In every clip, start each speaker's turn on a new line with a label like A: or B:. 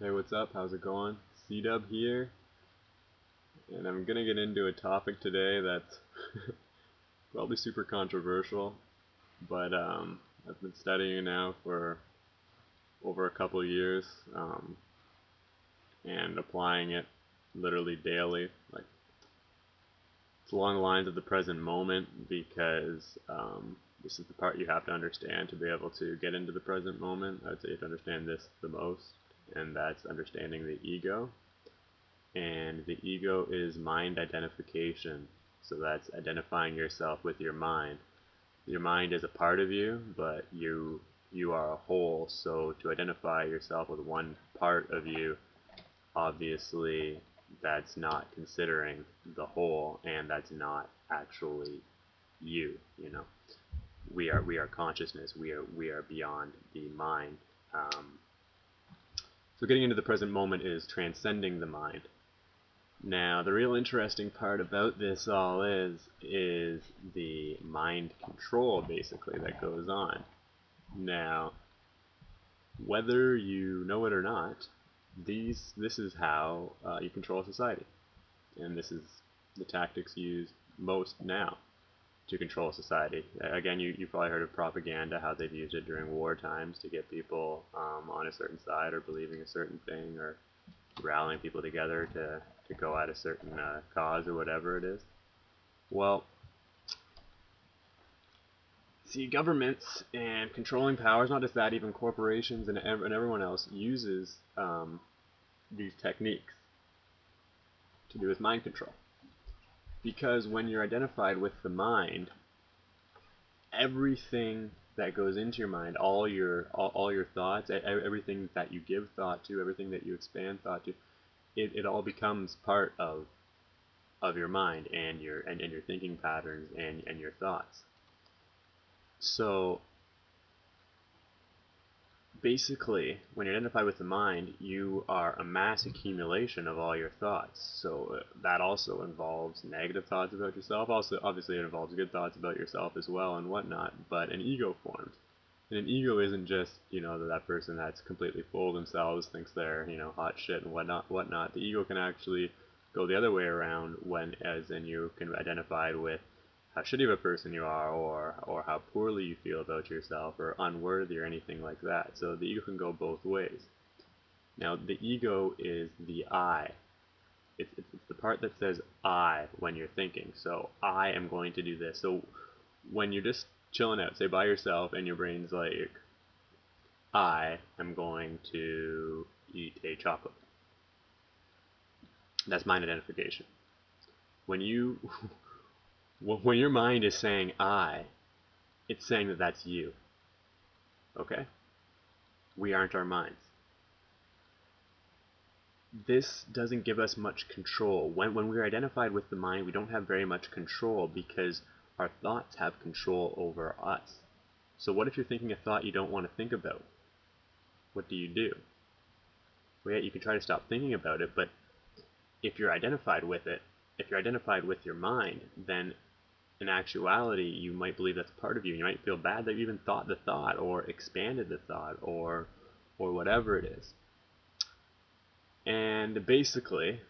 A: Hey, what's up? How's it going? C-Dub here, and I'm gonna get into a topic today that's probably super controversial, but I've been studying it now for over a couple years, and applying it literally daily. Like, it's along the lines of the present moment because this is the part you have to understand to be able to get into the present moment. I'd say you have to understand this the most, and that's understanding the ego. And the ego is mind identification. So that's identifying yourself with your mind. Your mind is a part of you, but you are a whole. So to identify yourself with one part of you, obviously that's not considering the whole, and that's not actually you. You know, we are consciousness. We are beyond the mind. Um, so getting into the present moment is transcending the mind. Now, the real interesting part about this all is the mind control, basically, that goes on. Now, whether you know it or not, this is how you control society, and this is the tactics used most now to control society. Again, you've probably heard of propaganda, how they've used it during war times to get people on a certain side or believing a certain thing or rallying people together to go at a certain cause or whatever it is. Well, see, governments and controlling powers, not just that, even corporations and everyone else uses these techniques to do with mind control. Because when you're identified with the mind, everything that goes into your mind, all your thoughts, everything that you give thought to, everything that you expand thought to, it all becomes part of your mind and your thinking patterns and your thoughts. So basically, when you identify with the mind, you are a mass accumulation of all your thoughts. So that also involves negative thoughts about yourself. Also, obviously, it involves good thoughts about yourself as well and whatnot. But an ego forms, and an ego isn't just that person that's completely full of themselves, thinks they're hot shit and whatnot. The ego can actually go the other way around when, as in you can identify with how shitty of a person you are, or how poorly you feel about yourself, or unworthy, or anything like that. So the ego can go both ways. Now, the ego is the I. It's the part that says I when you're thinking. So I am going to do this. So when you're just chilling out, say by yourself, and your brain's like, I am going to eat a chocolate. That's mind identification. When you when your mind is saying I, it's saying that that's you. Okay? We aren't our minds. This doesn't give us much control. When we're identified with the mind, we don't have very much control because our thoughts have control over us. So what if you're thinking a thought you don't want to think about? What do you do? Well, yeah, you can try to stop thinking about it, but if you're identified with it, if you're identified with your mind, then in actuality you might believe that's part of you. You might feel bad that you even thought the thought or expanded the thought or whatever it is. And basically,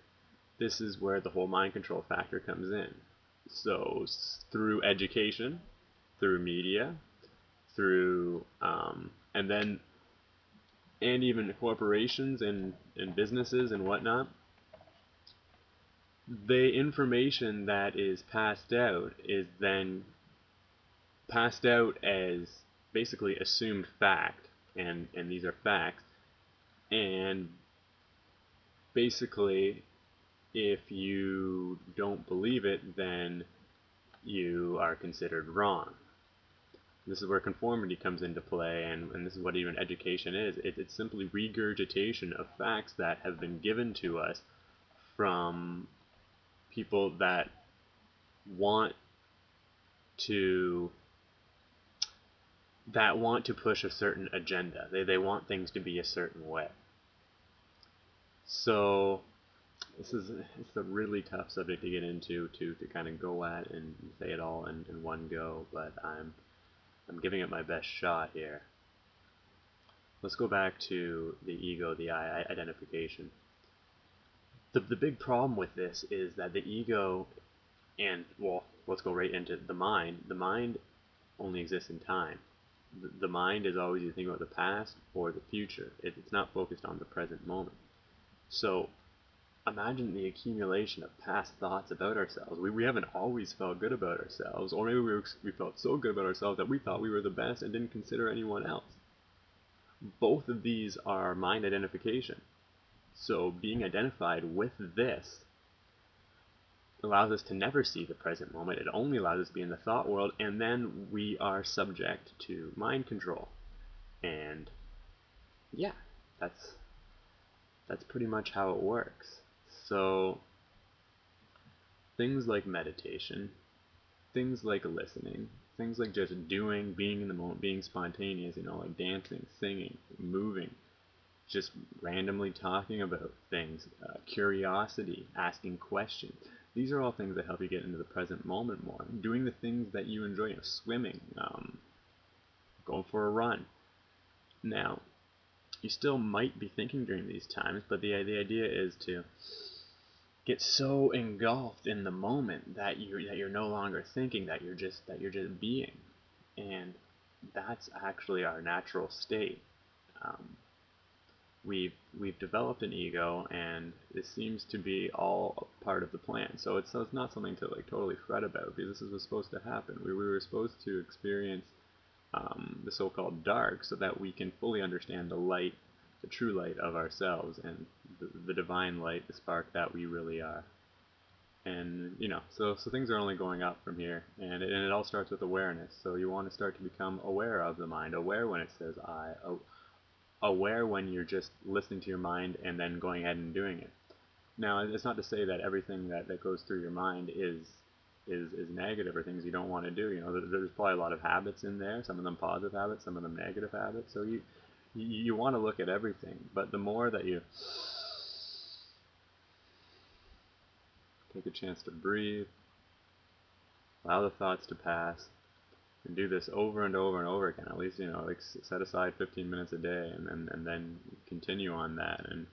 A: this is where the whole mind control factor comes in. So through education, through media, through and even corporations and businesses and whatnot, the information that is passed out is then passed out as basically assumed fact, and these are facts, and basically if you don't believe it, then you are considered wrong. This is where conformity comes into play, and this is what even education is. It's simply regurgitation of facts that have been given to us from people that want to push a certain agenda. They want things to be a certain way. So it's a really tough subject to get into to kind of go at and say it all in one go, but I'm giving it my best shot here. let's go back to the ego, the I identification. The big problem with this is that the ego and, well, let's go right into the mind. The mind only exists in time. The mind is always either thinking about the past or the future. It's not focused on the present moment. So imagine the accumulation of past thoughts about ourselves. We haven't always felt good about ourselves, or maybe we felt so good about ourselves that we thought we were the best and didn't consider anyone else. Both of these are mind identification. So being identified with this allows us to never see the present moment. It only allows us to be in the thought world, and then we are subject to mind control. And yeah, that's pretty much how it works. So things like meditation, things like listening, things like just doing, being in the moment, being spontaneous, like dancing, singing, moving, just randomly talking about things, curiosity, asking questions. These are all things that help you get into the present moment more. Doing the things that you enjoy, swimming, going for a run. Now, you still might be thinking during these times, but the idea is to get so engulfed in the moment that you're no longer thinking, that you're just being, and that's actually our natural state. We've developed an ego, and this seems to be all a part of the plan. So it's not something to like totally fret about, because this is what's supposed to happen. We were supposed to experience the so-called dark, so that we can fully understand the light, the true light of ourselves, and the divine light, the spark that we really are. And so things are only going up from here, and it all starts with awareness. So you want to start to become aware of the mind, aware when it says I, aware when you're just listening to your mind and then going ahead and doing it. Now, it's not to say that everything that goes through your mind is negative or things you don't want to do. There's probably a lot of habits in there, some of them positive habits, some of them negative habits. So you want to look at everything, but the more that you take a chance to breathe, allow the thoughts to pass, and do this over and over and over again, at least like set aside 15 minutes a day, and then continue on that. And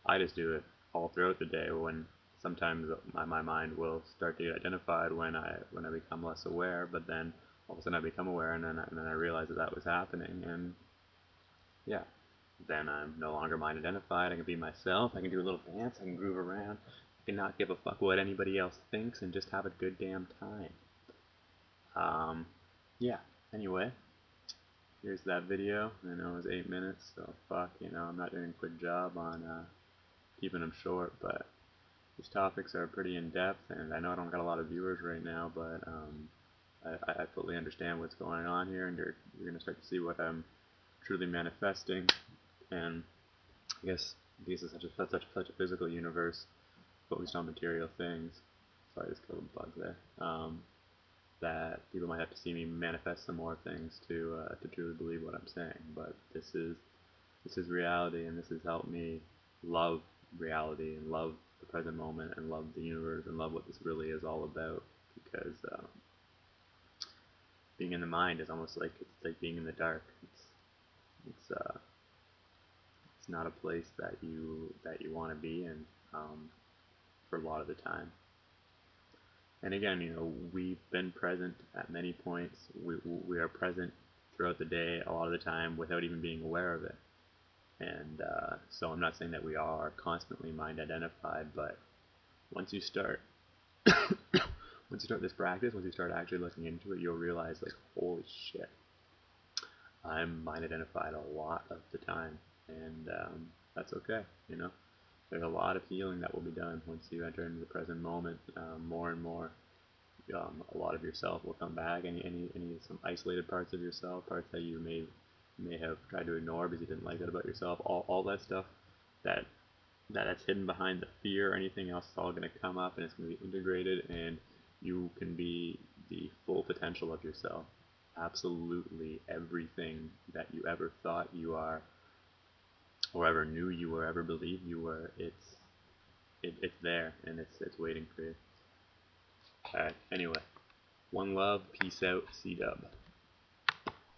A: I just do it all throughout the day, when sometimes my mind will start to get identified when I become less aware, but then all of a sudden I become aware, and then I realize that was happening, and yeah, then I'm no longer mind identified. I can be myself. I can do a little dance. I can groove around. I can not give a fuck what anybody else thinks and just have a good damn time. Yeah, anyway, here's that video. I know it was 8 minutes, so fuck, I'm not doing a quick job on keeping them short, but these topics are pretty in-depth, and I know I don't got a lot of viewers right now, but I fully understand what's going on here, and you're going to start to see what I'm truly manifesting. And I guess this is such a physical universe focused on material things. Sorry, I just killed a bug there. That people might have to see me manifest some more things to truly believe what I'm saying. But this is reality, and this has helped me love reality and love the present moment and love the universe and love what this really is all about. Because being in the mind is almost like it's like being in the dark. It's not a place that you want to be in for a lot of the time. And again, we've been present at many points. We are present throughout the day a lot of the time without even being aware of it. And so I'm not saying that we are constantly mind identified, but once you start this practice, once you start actually looking into it, you'll realize, like, holy shit, I'm mind identified a lot of the time, and that's okay. There's a lot of healing that will be done once you enter into the present moment. More and more, a lot of yourself will come back. Some isolated parts of yourself, parts that you may have tried to ignore because you didn't like it about yourself. All that stuff that's hidden behind the fear or anything else is all going to come up, and it's going to be integrated, and you can be the full potential of yourself. Absolutely everything that you ever thought you are, or ever knew you were, ever believed you were, it's there, and it's waiting for you. Alright, anyway. One love, peace out, C-Dub.